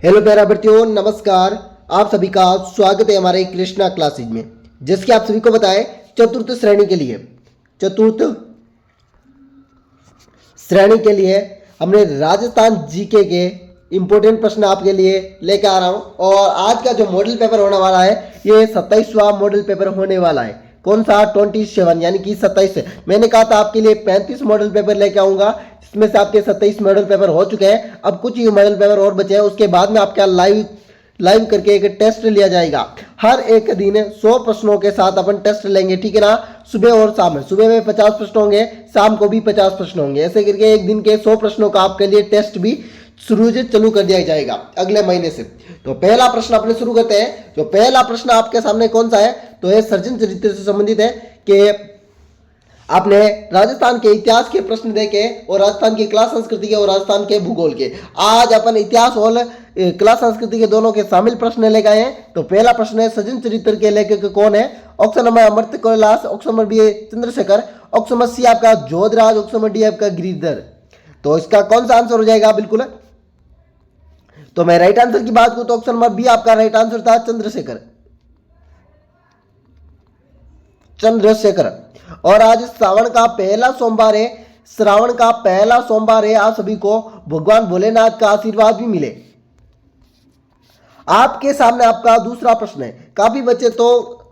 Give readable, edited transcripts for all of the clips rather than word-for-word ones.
Hello प्यारा बच्चों, नमस्कार। आप सभी का स्वागत है हमारे कृष्णा क्लासेज में। जैसे कि आप सभी को बताएं, चतुर्थ श्रेणी के लिए हमने राजस्थान जीके के इंपॉर्टेंट प्रश्न आपके लिए लेकर आ रहा हूं। और आज का जो मॉडल पेपर होने वाला है, ये 27वां मॉडल पेपर होने वाला है। कौन सा? 27 यानी कि 27 से मैंने कहा था आपके लिए 35 मॉडल पेपर लेके आऊंगा, जिसमें से आपके 27 मॉडल पेपर हो चुके हैं। अब कुछ ही मॉडल पेपर और बचे हैं, उसके बाद में आपका लाइव करके एक टेस्ट लिया जाएगा। हर एक दिन 100 प्रश्नों के साथ अपन टेस्ट लेंगे, ठीक है ना। सुबह और शाम में, सुबह में 50 प्रश्न होंगे, शाम को भी 50 प्रश्न होंगे। ऐसे करके एक दिन के 100 प्रश्नों का आपके लिए टेस्ट भी चालू कर दिया जाएगा अगले महीने से। तो पहला प्रश्न अपने शुरू करते हैं। जो पहला प्रश्न आपके सामने कौन सा है, तो ये सर्जन चरित्र से संबंधित है कि आपने राजस्थान के इतिहास के प्रश्न देखे और राजस्थान की कला संस्कृति के और राजस्थान के भूगोल के। आज अपन इतिहास और कला संस्कृति के दोनों के शामिल प्रश्न ले गए हैं। तो पहला प्रश्न है, सज्जन चरित्र के लेखक कौन है? Option number Amrit Kailash, option number B Chandrashekhar, option number C आपका जोधराज, ऑप्शन नंबर डी आपका गिरिधर। तो इसका कौन सा आंसर हो जाएगा? बिल्कुल, तो मैं राइट आंसर की बात करूं तो ऑप्शन नंबर बी आपका राइट आंसर था, चंद्रशेखर। और आज श्रावण का पहला सोमवार है, आप सभी को भगवान भोलेनाथ का आशीर्वाद भी मिले। आपके सामने आपका दूसरा प्रश्न है। काफी बच्चे तो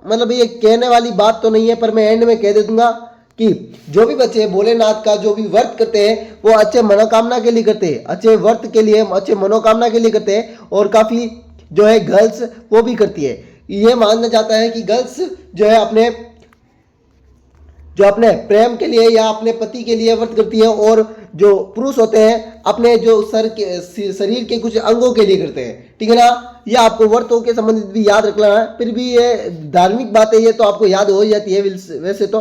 मतलब ये कहने वाली बात तो नहीं है, पर मैं एंड में कह दे दूंगा कि जो भी बच्चे भोलेनाथ का जो भी व्रत करते हैं वो अच्छे मनोकामना के लिए करते हैं, अच्छे व्रत के लिए, अच्छे मनोकामना के लिए करते हैं। और काफी जो है गर्ल्स वो भी करती है। ये माना जाता है कि गर्ल्स जो है अपने प्रेम के लिए या अपने पति के लिए व्रत करती है, और जो पुरुष होते हैं अपने जो शरीर के कुछ अंगों के लिए करते हैं, ठीक है ना। ये आपको व्रतों के संबंधित भी याद रखना है। फिर भी ये धार्मिक बातें ये तो आपको याद हो ही जाती है वैसे तो।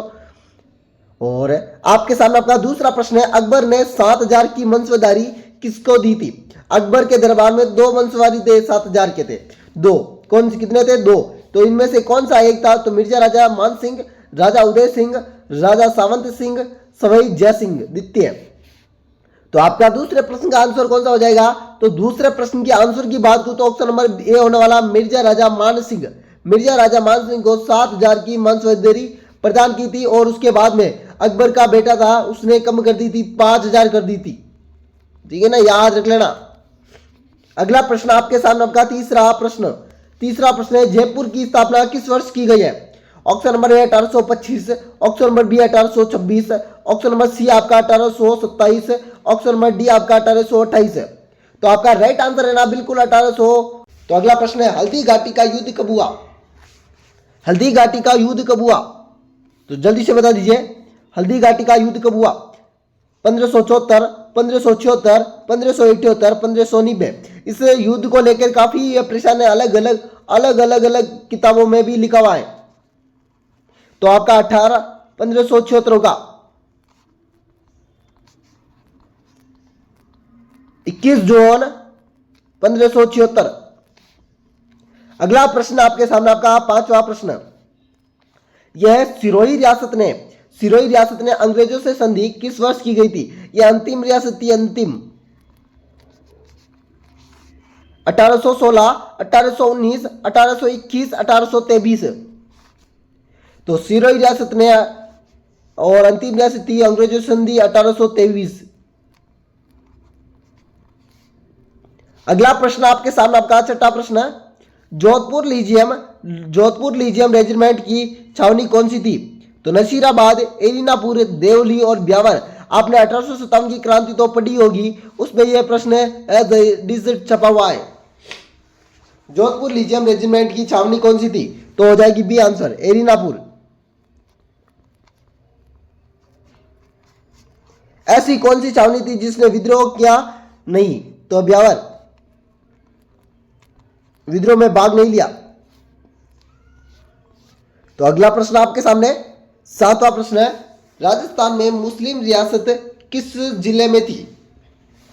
और आपके सामने आपका दूसरा प्रश्न है, अकबर ने 7000 की वंशवारी किसको दी थी? अकबर के दरबार में 2 वंशवारी थे, 7000 के थे, 2। कौन से कितने थे? 2। तो इनमें से कौन सा एक था? तो मिर्जा राजा मान सिंह, राजा उदय सिंह, राजा सावंत सिंह, सवाई जय सिंह द्वितीय। तो आपका दूसरे प्रश्न का आंसर कौन सा हो जाएगा? तो दूसरे प्रश्न के आंसर की बात करूं तो ऑप्शन नंबर ए होने वाला, मिर्जा राजा मान सिंह। मिर्जा राजा मान सिंह को 7000 की वंशवारी प्रदान की थी, और उसके बाद में अकबर का बेटा था, उसने कम कर दी थी, 5000 कर दी थी, ठीक है ना, याद रख लेना। अगला प्रश्न आपके सामने आपका तीसरा प्रश्न है, जयपुर की स्थापना किस वर्ष की गई है? Option number A 1825, option number B 1826, option number C आपका 1827, ऑप्शन नंबर डी आपका 1828। तो आपका राइट आंसर है ना बिल्कुल 1800। तो अगला प्रश्न है, हल्दी घाटी का युद्ध कब हुआ? हल्दी घाटी का युद्ध कब हुआ? तो जल्दी से बता दीजिए, हल्दी घाटी का युद्ध कब हुआ? 1574, 1576, 1578, 1590। इस युद्ध को लेकर काफी प्रश्न अलग अलग किताबों में भी लिखा हुआ है। तो आपका 1576 होगा। 21 जून 1576। अगला प्रश्न आपके सामने आपका पांचवा प्रश्न, यह सिरोही रियासत ने अंग्रेजों से संधि किस वर्ष की गई थी? यह अंतिम रियासत थी, अंतिम। 1816, 1819, 1821, 1823। तो सिरोही रियासत ने और अंतिम रियासत थी अंग्रेजों संधि 1823। अगला प्रश्न आपके सामने आपका छठा प्रश्न है, जोधपुर लीजियम रेजिमेंट की छावनी कौन सी थी? तो नसीराबाद, एलिनापुर, देवली और ब्यावर। आपने 1857 की क्रांति तो पढ़ी होगी, उसमें यह प्रश्न एज डिजिट छपा हुआ है। जोधपुर लीजियम रेजिमेंट की छावनी कौन सी थी? तो हो जाएगी बी आंसर, एलिनापुर। ऐसी कौन सी छावनी थी जिसने विद्रोह किया नहीं? तो ब्यावर, विद्रोह में भाग नहीं लिया। तो अगला प्रश्न आपके सामने सातवां प्रश्न है, राजस्थान में मुस्लिम रियासत किस जिले में थी?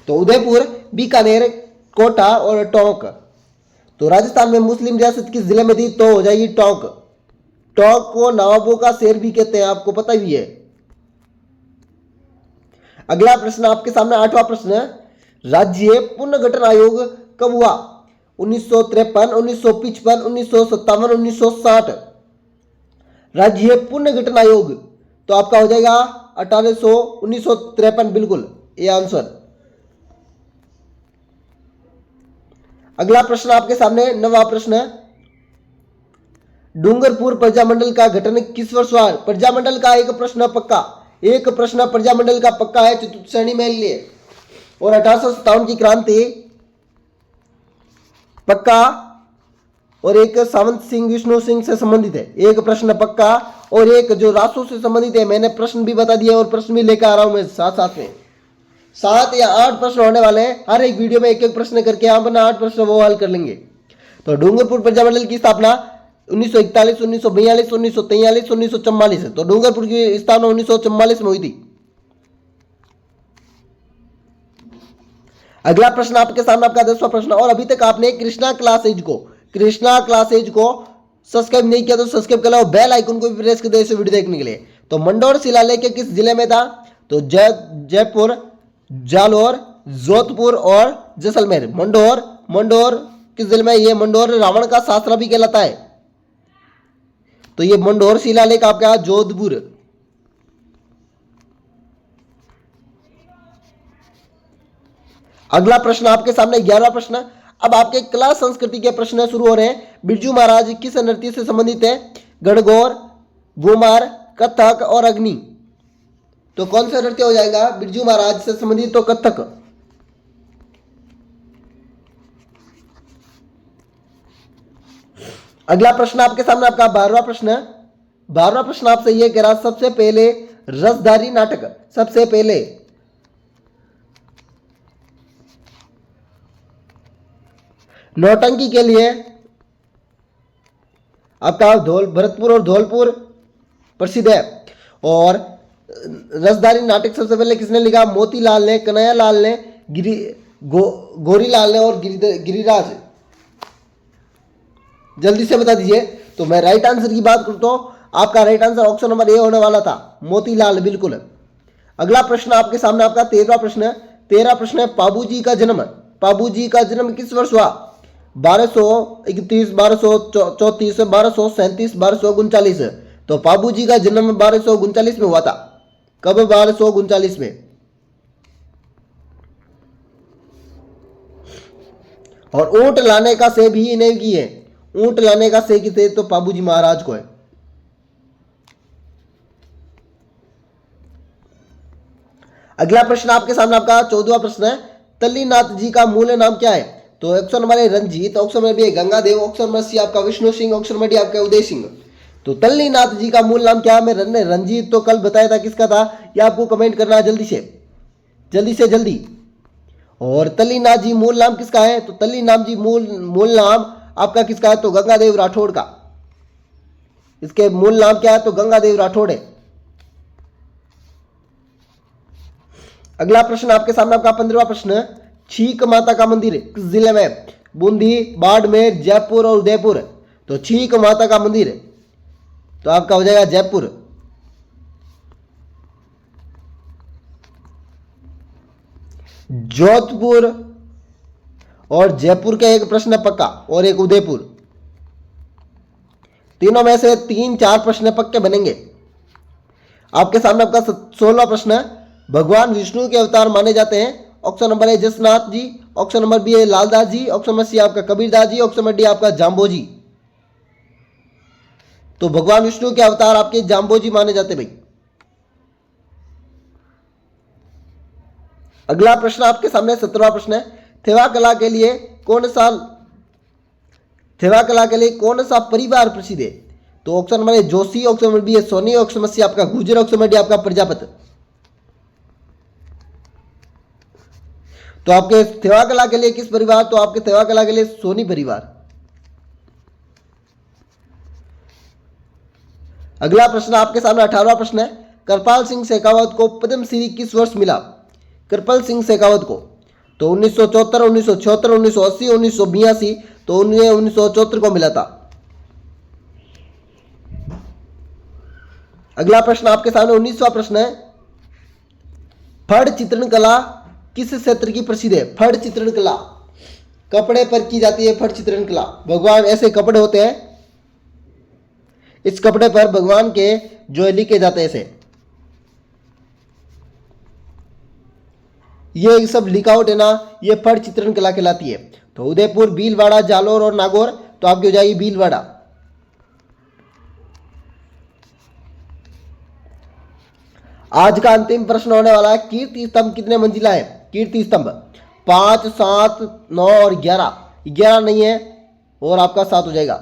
तो उदयपुर, बीकानेर, कोटा और टोंक। तो राजस्थान में मुस्लिम रियासत किस जिले में थी? तो हो जाएगी टोंक। टोंक को नवाबों का शहर भी कहते हैं, आपको पता भी है। अगला प्रश्न आपके सामने आठवां प्रश्न है, राज्य पुनर्गठन आयोग कब हुआ? 1953, 1955, 1957, 1960। राज्य पुनर्गठन आयोग, तो आपका हो जाएगा 1953, बिल्कुल ये आंसर। अगला प्रश्न आपके सामने 9वां प्रश्न है, डूंगरपुर प्रजामंडल का गठन किस वर्ष हुआ? प्रजामंडल का एक प्रश्न पक्का, एक प्रश्न प्रजामंडल का पक्का है चतुर्थ श्रेणी में लिए। और 1857 की क्रांति पक्का, और एक सावंत सिंह विष्णु सिंह से संबंधित है, एक प्रश्न पक्का, और एक जो रासो से संबंधित है। मैंने प्रश्न भी बता दिया और प्रश्न भी लेकर आ रहा हूं मैं साथ साथ में। 7 या 8 प्रश्न होने वाले हैं, हर एक वीडियो में एक एक प्रश्न करके हम अपना 8 प्रश्न वो हल कर लेंगे। तो डूंगरपुर प्रजामंडल की स्थापना 1941, 1942, 1943, 1944। तो डूंगरपुर की स्थापना 1944 में हुई थी। अगला प्रश्न आपके सामने आपका 10वां प्रश्न, और अभी तक आपने कृष्णा क्लासेज को सब्सक्राइब नहीं किया तो सब्सक्राइब कर लो, बेल आइकन को भी प्रेस कर दो इस वीडियो देखने के लिए। तो मंडोर शिलालेख किस जिले में था? तो जयपुर, जालोर, जोधपुर और जैसलमेर। मंडोर किस जिले में? ये मंडोर रावण का शास्त्र भी कहलाता है। तो ये मंडोर शिलालेख आपका जोधपुर। अगला प्रश्न आपके सामने 11वां प्रश्न। अब आपके कला संस्कृति के प्रश्न शुरू हो रहे हैं। बिरजू महाराज किस नृत्य से संबंधित है? गणगौर, घूमर, कथक और अग्नि। तो कौन सा नृत्य हो जाएगा बिरजू महाराज से संबंधित? तो कथक। अगला प्रश्न आपके सामने आपका 12वां प्रश्न। 12वां प्रश्न आपसे यह कह रहा, सबसे पहले रसधारी नाटक, सबसे पहले नौटंकी के लिए आपका भरतपुर और धौलपुर प्रसिद्ध है। और रसधारी नाटक सबसे पहले किसने लिखा? मोतीलाल ने, कन्हैयालाल ने, गोरीलाल ने और गिरिराज। जल्दी से बता दीजिए। तो मैं राइट आंसर की बात करता हूं, आपका राइट आंसर ऑप्शन नंबर ए होने वाला था, मोतीलाल, बिल्कुल। अगला प्रश्न आपके सामने आपका 13वां प्रश्न है। 13वां प्रश्न है, पाबूजी का जन्म किस वर्ष हुआ? 1231, 1234, 1237, 1239। तो पाबूजी का जन्म 1239 में हुआ था। कब? 1239 में। और ऊंट लाने का श्रेय भी इन्हें की है। ऊंट लाने का श्रेय किसे? तो पाबूजी महाराज को है। अगला प्रश्न आपके सामने आपका 14वां प्रश्न है, तल्लीनाथ जी का मूल नाम क्या है? तो option number A Ranjit, option number B Gangadev, option number C आपका Vishnu Singh, option number D आपका उदय सिंह। तो तल्लीनाथ जी का मूल नाम क्या है? मैंने रंजीत तो कल बताया था किसका था, ये आपको कमेंट करना है जल्दी से। और तल्लीनाथ जी मूल नाम किसका है? तो तल्लीनाथ जी मूल नाम आपका किसका है? तो गंगादेव राठौड़ का। इसके मूल नाम क्या है? तो गंगादेव राठौड़ है। अगला प्रश्न आपके सामने आपका 15वां प्रश्न, छीक माता का मंदिर किस जिले में? बूंदी, बाड़मेर, जयपुर और उदयपुर। तो छीक माता का मंदिर तो आपका हो जाएगा जयपुर। जोधपुर और जयपुर का एक प्रश्न पक्का और एक उदयपुर। तीनों में से 3-4 प्रश्न पक्के बनेंगे। आपके सामने आपका 16वां प्रश्न है, भगवान विष्णु के अवतार माने जाते हैं। Option number A Jasnath ji, option number B है Laldas ji, option number C आपका Kabirdas ji, option number D आपका जाम्बो जी। तो भगवान विष्णु के अवतार आपके जाम्बो जी माने जाते भाई। अगला प्रश्न आपके सामने 17वां प्रश्न है, थेवा कला के लिए कौन सा परिवार प्रसिद्ध है? तो option number A Joshi, option number B है सोनी, ऑप्शन नंबर सी आपका गुर्जर, ऑप्शन नंबर डी आपका प्रजापत। तो आपके थेवा कला के लिए किस परिवार? तो आपके थेवा कला के लिए सोनी परिवार। अगला प्रश्न आपके सामने 18वां प्रश्न है, कृपाल सिंह शेखावत को पद्मश्री किस वर्ष मिला? कृपाल सिंह शेखावत को तो 1974, 1976, 1980, 1982। तो उन्हें 1974 को मिला था। अगला प्रश्न आपके सामने 19वां प्रश्न है, फड़ चित्रण कला किस क्षेत्र की प्रसिद्ध है? फड़ चित्रण कला कपड़े पर की जाती है फट चित्रण कला। भगवान ऐसे कपड़े होते हैं, इस कपड़े पर भगवान के जो लिखे जाते हैं ऐसे, ये सब लिखावट है ना, ये फट चित्रण कला कहलाती है। तो उदयपुर, भीलवाड़ा, जालोर और नागौर, तो आपकी हो जाएगी भीलवाड़ा। आज का अंतिम प्रश्न होने वाला है, कीर्ति स्तंभ कितने मंजिला है? कीर्ति स्तंभ 5, 7, 9 और 11। 11 नहीं है और आपका 7 हो जाएगा।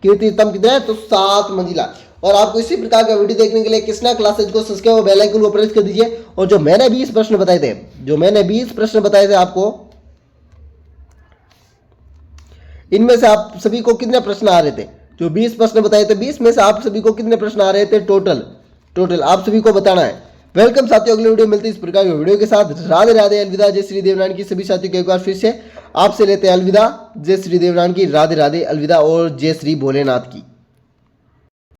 कीर्ति स्तंभ कितने हैं? तो 7 मंजिला। और आपको इसी प्रकार का वीडियो देखने के लिए कृष्णा क्लासेज को सब्सक्राइब और बेल आइकन को प्रेस कर दीजिए। और जो मैंने 20 प्रश्न बताए थे, आपको, इनमें से आप सभी को कितने प्रश्न आ रहे थे? जो 20 प्रश्न बताए थे, 20 में से आप सभी को कितने प्रश्न आ रहे थे टोटल आप सभी को बताना है। वेलकम साथियों, अगले वीडियो मिलती है इस प्रकार के वीडियो के साथ। राधे राधे, अलविदा, जय श्री देवनारायण की। सभी साथियों को एक बार फिर से आपसे लेते हैं अलविदा, जय श्री देवनारायण की, राधे राधे, अलविदा और जय श्री भोलेनाथ की।